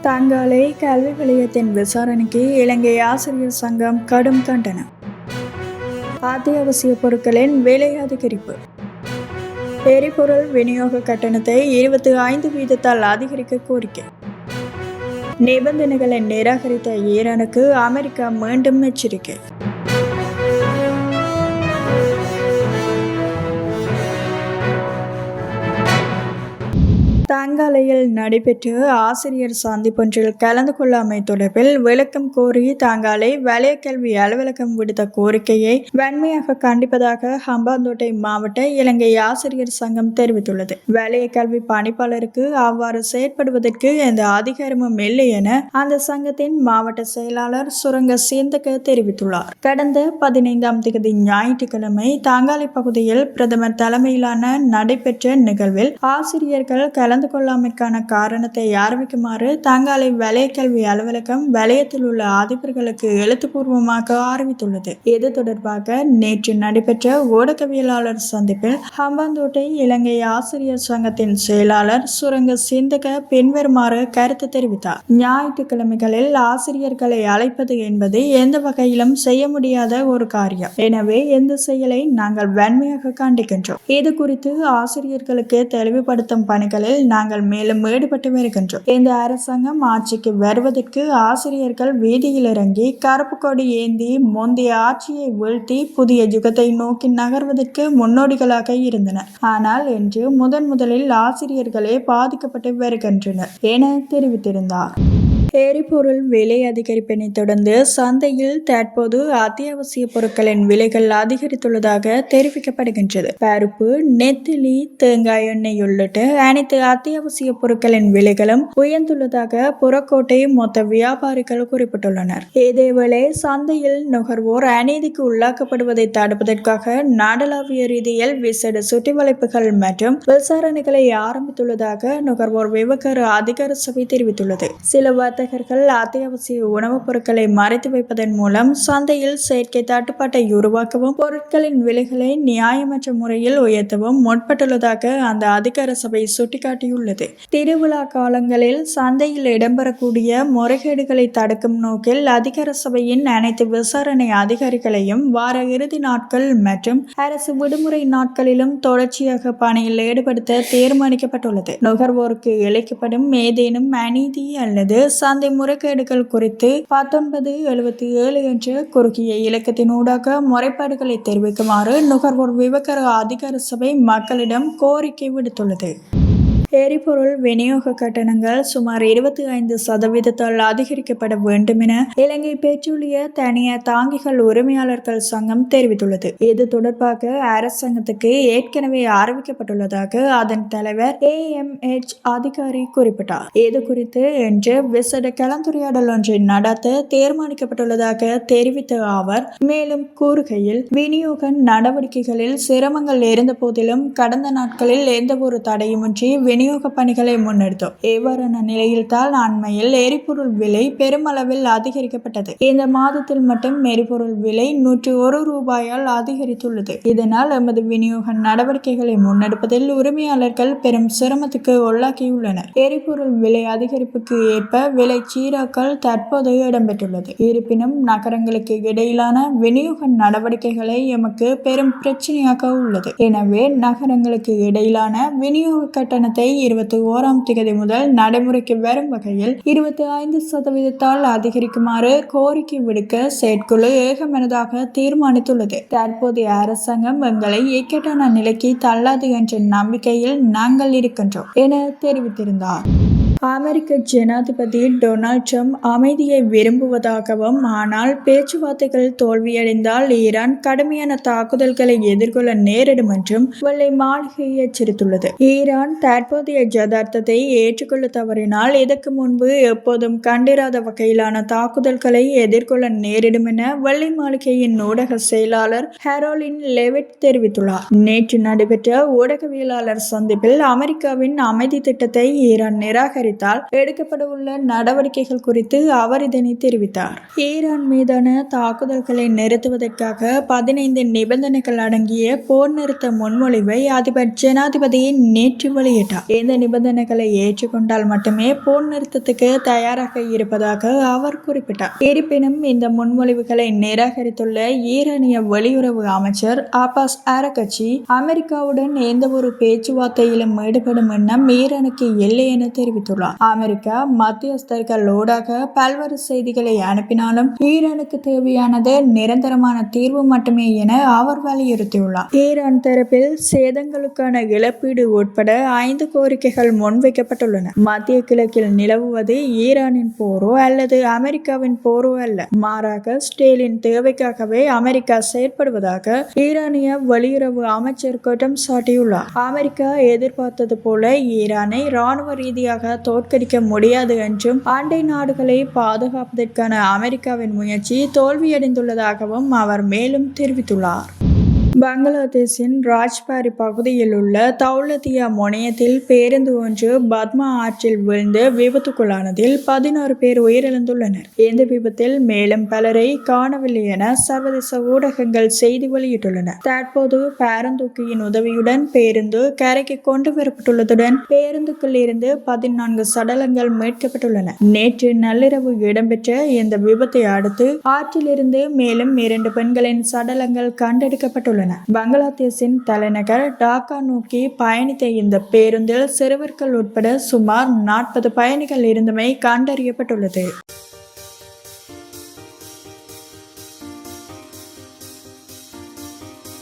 தங்காலை கல்வி வலயத்தின் விசாரணைக்கு இலங்கை ஆசிரியர் சங்கம் கடும் கண்டனம். அத்தியாவசிய பொருட்களின் விலை அதிகரிப்பு. எரிபொருள் விநியோக கட்டணத்தை 25% அதிகரிக்க கோரிக்கை. நிபந்தனைகளை நிராகரித்த ஈரானுக்கு அமெரிக்கா மீண்டும் எச்சரிக்கை. தங்காலையில் நடைபெற்ற ஆசிரியர் சந்திப்பொன்றில் கலந்து கொள்ளாமை தொடர்பில் விளக்கம் கோரி தங்காலை வலய கல்வி அலுவலகம் விடுத்த கோரிக்கையை வன்மையாக கண்டிப்பதாக ஹம்பாந்தோட்டை மாவட்ட இலங்கை ஆசிரியர் சங்கம் தெரிவித்துள்ளது. வலய கல்வி பணிப்பாளருக்கு அவ்வாறு செயற்படுவதற்கு எந்த அதிகாரமும் இல்லை என அந்த சங்கத்தின் மாவட்ட செயலாளர் சுரங்க சீந்தக தெரிவித்துள்ளார். கடந்த 15ஆம் தேதி ஞாயிற்றுக்கிழமை தங்காலை பகுதியில் பிரதமர் தலைமையிலான நடைபெற்ற நிகழ்வில் ஆசிரியர்கள் கலந்து கொள்ளாமைக்கான காரணத்தை ஆரம்பிக்குமாறு தங்காலை வலய கல்வி அலுவலகம் வலயத்தில் உள்ள அதிபர்களுக்கு எழுத்துப்பூர்வமாக அறிவித்துள்ளது. இது தொடர்பாக நேற்று நடைபெற்ற ஊடகவியலாளர் சந்திப்பில் ஹம்பாந்தோட்டை இலங்கை ஆசிரியர் சங்கத்தின் செயலாளர் சுரங்க சிந்தக பின்வருமாறு கருத்து தெரிவித்தார். ஞாயிற்றுக்கிழமைகளில் ஆசிரியர்களை அழைப்பது என்பது எந்த வகையிலும் செய்ய முடியாத ஒரு காரியம். எனவே இந்த செயலை நாங்கள் வன்மையாக கண்டிக்கின்றோம். இது குறித்து ஆசிரியர்களுக்கு தெளிவுபடுத்தும் பணிகளில் நாங்கள் மேலும் ஈடுபட்டு வருகின்றோம். இந்த அரசாங்கம் ஆட்சிக்கு வருவதற்கு ஆசிரியர்கள் வீதியில் இறங்கி கருப்பு கொடி ஏந்தி முந்தைய ஆட்சியை வீழ்த்தி புதிய யுகத்தை நோக்கி நகர்வதற்கு முன்னோடிகளாக இருந்தனர். ஆனால் இன்று முதலில் ஆசிரியர்களே பாதிக்கப்பட்டு வருகின்றனர் என தெரிவித்திருந்தார். எரிபொருள் விலை அதிகரிப்பினை தொடர்ந்து சந்தையில் தற்போது அத்தியாவசிய பொருட்களின் விலைகள் அதிகரித்துள்ளதாக தெரிவிக்கப்படுகின்றது. பருப்பு, நெத்திலி, தேங்காய் எண்ணெய் உள்ளிட்ட அனைத்து அத்தியாவசிய பொருட்களின் விலைகளும் உயர்ந்துள்ளதாக புறக்கோட்டை மொத்த வியாபாரிகள் குறிப்பிட்டுள்ளனர். இதேவேளை சந்தையில் நுகர்வோர் அநீதிக்கு உள்ளாக்கப்படுவதை தடுப்பதற்காக நாடளாவிய ரீதியில் விசேட சுற்றிவளைப்புகள் மற்றும் விசாரணைகளை ஆரம்பித்துள்ளதாக நுகர்வோர் விவகார அதிகார சபை தெரிவித்துள்ளது. சில வர்த்தகர்கள் அத்தியாவசிய உணவுப் பொருட்களை மறைத்து வைப்பதன் மூலம் சந்தையில் செயற்கை தட்டுப்பாட்டை உருவாக்கவும் பொருட்களின் விலைகளை நியாயமற்ற முறையில் உயர்த்தவும் முற்பட்டுள்ளதாக அந்த அதிகார சபை சுட்டிக்காட்டியுள்ளது. திருவிழா காலங்களில் சந்தையில் இடம்பெறக்கூடிய முறைகேடுகளை தடுக்கும் நோக்கில் அதிகார சபையின் அனைத்து விசாரணை அதிகாரிகளையும் வார இறுதி நாட்கள் மற்றும் அரசு விடுமுறை நாட்களிலும் தொடர்ச்சியாக பணியில் ஈடுபடுத்த தீர்மானிக்கப்பட்டுள்ளது. நுகர்வோருக்கு இழைக்கப்படும் ஏதேனும் அநீதி அல்லது சந்தை முறைகேடுகள் குறித்து 1977 என்ற குறுகிய இலக்கத்தினூடாக முறைப்பாடுகளை தெரிவிக்குமாறு நுகர்வோர் விவகார அதிகார சபை மக்களிடம் கோரிக்கை விடுத்துள்ளது. எரிபொருள் விநியோக கட்டணங்கள் சுமார் 25% அதிகரிக்கப்பட வேண்டும் என இலங்கை பெட்ரோலிய தனியார் தாங்கிகள் உரிமையாளர்கள் சங்கம் தெரிவித்துள்ளது. இது தொடர்பாக அரசாங்கத்துக்கு ஏற்கனவே அறிவிக்கப்பட்டுள்ளதாக அதன் தலைவர் AMH அதிகாரி குறிப்பிட்டார். இது குறித்து இன்று விசேட கலந்துரையாடல் ஒன்றை நடத்த தீர்மானிக்கப்பட்டுள்ளதாக தெரிவித்த அவர் மேலும் கூறுகையில், விநியோக நடவடிக்கைகளில் சிரமங்கள் இருந்த போதிலும் கடந்த நாட்களில் எந்த ஒரு தடையுமின்றி விநியோக பணிகளை முன்னெடுத்தோம். இவ்வாறான நிலையில்தான் அண்மையில் எரிபொருள் விலை பெருமளவில் அதிகரிக்கப்பட்டது. இந்த மாதத்தில் மட்டும் எரிபொருள் விலை 101 ரூபாயால் அதிகரித்துள்ளது. இதனால் எமது விநியோக நடவடிக்கைகளை முன்னெடுப்பதில் உரிமையாளர்கள் பெரும் சிரமத்துக்கு உள்ளாக்கியுள்ளனர். எரிபொருள் விலை அதிகரிப்புக்கு ஏற்ப விலை சீராக்கல் தற்போது இடம்பெற்றுள்ளது. இருப்பினும் நகரங்களுக்கு இடையிலான விநியோக நடவடிக்கைகளை எமக்கு பெரும் பிரச்சனையாக உள்ளது. எனவே நகரங்களுக்கு இடையிலான விநியோக கட்டணத்தை 21ஆம் தேதி முதல் நடைமுறைக்கு வரும் வகையில் 25% அதிகரிக்குமாறு கோரிக்கை விடுக்க செயற்குழு ஏகமனதாக தீர்மானித்துள்ளது. தற்போதைய அரசாங்கம் எங்களை இக்கட்டான நிலைக்கு தள்ளாது என்ற நம்பிக்கையில் நாங்கள் இருக்கின்றோம் என தெரிவித்திருந்தார். அமெரிக்க ஜனாதிபதி டொனால்ட் ட்ரம்ப் அமைதியை விரும்புவதாகவும் ஆனால் பேச்சுவார்த்தைகள் தோல்வியடைந்தால் ஈரான் கடுமையான தாக்குதல்களை எதிர்கொள்ள நேரிடும் என்றும் வெள்ளை மாளிகை எச்சரித்துள்ளது. ஈரான் தற்போதைய யதார்த்தத்தை ஏற்றுக்கொள்ள தவறினால் இதற்கு முன்பு எப்போதும் கண்டிராத வகையிலான தாக்குதல்களை எதிர்கொள்ள நேரிடும் என வெள்ளை மாளிகையின் ஊடக செயலாளர் ஹரோலின் லெவிட் தெரிவித்துள்ளார். நேற்று நடைபெற்ற ஊடகவியலாளர் சந்திப்பில் அமெரிக்காவின் அமைதி திட்டத்தை ஈரான் நிராகரி நிராகரித்தால் எடுக்கப்படவுள்ள நடவடிக்கைகள் குறித்து அவர் இதனை தெரிவித்தார். ஈரான் மீதான தாக்குதல்களை நிறுத்துவதற்காக 15 நிபந்தனைகள் அடங்கிய போர் நிறுத்த முன்மொழிவை அதிபர் ஜனாதிபதி நேற்று வெளியிட்டார். இந்த நிபந்தனைகளை ஏற்றுக்கொண்டால் மட்டுமே போர் நிறுத்தத்துக்கு தயாராக இருப்பதாக அவர் குறிப்பிட்டார். இருப்பினும் இந்த முன்மொழிவுகளை நிராகரித்துள்ள ஈரானிய வெளியுறவு அமைச்சர் அப்பாஸ் அரகச்சி அமெரிக்காவுடன் எந்த ஒரு பேச்சுவார்த்தையிலும் ஈடுபடும் எண்ணம் ஈரானுக்கு இல்லை என தெரிவித்துள்ளார். அமெரிக்கா மத்தியஸ்தர்களோடாக பல்வேறு செய்திகளை அனுப்பினாலும் ஈரானுக்கு தேவையானது நிரந்தரமான தீர்வு மட்டுமே என அவர் வலியுறுத்தியுள்ளார். ஈரான் தரப்பில் சேதங்களுக்கான இழப்பீடு உட்பட 5 கோரிக்கைகள் முன்வைக்கப்பட்டுள்ளன. மத்திய கிழக்கில் நிலவுவது ஈரானின் போரோ அல்லது அமெரிக்காவின் போரோ அல்ல, மாறாக இஸ்ரேலின் தேவைக்காகவே அமெரிக்கா செயற்படுவதாக ஈரானிய வெளியுறவு அமைச்சர் குற்றம் சாட்டியுள்ளார். அமெரிக்கா எதிர்பார்த்தது போல ஈரானை ராணுவ ரீதியாக தோற்கடிக்க முடியாது என்றும் அண்டை நாடுகளை பாதுகாப்பதற்கான அமெரிக்காவின் முயற்சி தோல்வியடைந்துள்ளதாகவும் அவர் மேலும் தெரிவித்துள்ளார். பங்களாதேஷின் ராஜ்பாரி பகுதியில் உள்ள தௌலதியா முனையத்தில் பேருந்து ஒன்று பத்மா ஆற்றில் விழுந்து விபத்துக்குள்ளானதில் 11 பேர் உயிரிழந்துள்ளனர். இந்த விபத்தில் மேலும் பலரை காணவில்லை என சர்வதேச ஊடகங்கள் செய்தி வெளியிட்டுள்ளன. தற்போது பேருந்தூக்கியின் உதவியுடன் பேருந்து கரைக்கு கொண்டு வரப்பட்டுள்ளதுடன் பேருந்துக்குள் இருந்து 14 சடலங்கள் மீட்கப்பட்டுள்ளன. நேற்று நள்ளிரவு இடம்பெற்ற இந்த விபத்தை அடுத்து ஆற்றிலிருந்து மேலும் 2 பெண்களின் சடலங்கள் கண்டெடுக்கப்பட்டுள்ளன. பங்களாதேஷின் தலைநகர் டாக்கா நோக்கி பயணித்த இந்த பேருந்தில் சிறுவர்கள் உட்பட சுமார் 40 பயணிகள் இருந்தமை கண்டறியப்பட்டுள்ளது.